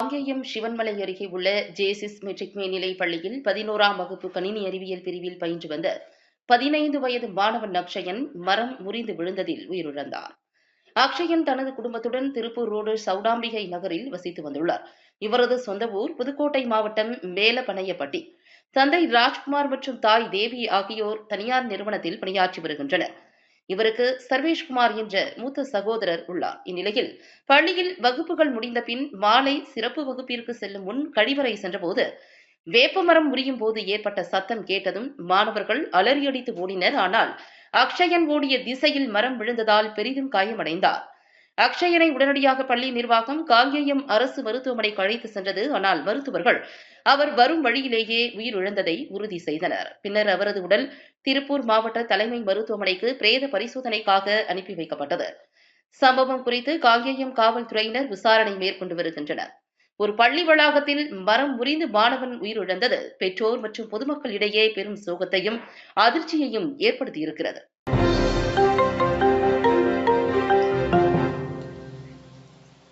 காங்கேயம் சிவன்மலை அருகே உள்ள Jaycees matric மேல்நிலைப் பள்ளியில் 11ஆம் வகுப்பு கணினி அறிவியல் பிரிவில் பயின்று வந்த 15 வயது மாணவன் அக்ஷயன் மரம் முறிந்து விழுந்ததில் உயிரிழந்தார். அக்ஷயன் தனது குடும்பத்துடன் திருப்பூர் ரோடு சவுடாம்பிகை நகரில் வசித்து வந்துள்ளார். இவரது சொந்த ஊர் புதுக்கோட்டை மாவட்டம் மேலப்பனையப்பட்டி. தந்தை ராஜ்குமார் மற்றும் தாய் தேவி ஆகியோர் தனியார் நிறுவனத்தில் பணியாற்றி வருகின்றனர். இவருக்கு சர்வேஷ்குமார் என்ற மூத்த சகோதரர் உள்ளார். இந்நிலையில் பள்ளியில் வகுப்புகள் முடிந்த பின் மாலை சிறப்பு வகுப்பிற்கு செல்லும் முன் கழிவறை சென்றபோது வேப்பமரம் முறியும் போது ஏற்பட்ட சத்தம் கேட்டதும் மாணவர்கள் அலறியடித்து ஓடினர். ஆனால் அக்ஷயன் ஓடிய திசையில் மரம் விழுந்ததால் பெரிதும் காயமடைந்தார். அக்ஷயனை உடனடியாக பள்ளி நிர்வாகம் காங்கேயம் அரசு மருத்துவமனைக்கு அழைத்து சென்றது. ஆனால் மருத்துவர்கள் அவர் வரும் வழியிலேயே உயிரிழந்ததை உறுதி செய்தனர். பின்னர் அவரது உடல் திருப்பூர் மாவட்ட தலைமை மருத்துவமனைக்கு பிரேத பரிசோதனைக்காக அனுப்பி வைக்கப்பட்டது. சம்பவம் குறித்து காங்கேயம் காவல்துறையினர் விசாரணை மேற்கொண்டு வருகின்றனர். ஒரு பள்ளி வளாகத்தில் மரம் முறிந்து மாணவன் உயிரிழந்தது பெற்றோர் மற்றும் பொதுமக்களிடையே பெரும் சோகத்தையும் அதிர்ச்சியையும் ஏற்படுத்தியிருக்கிறது.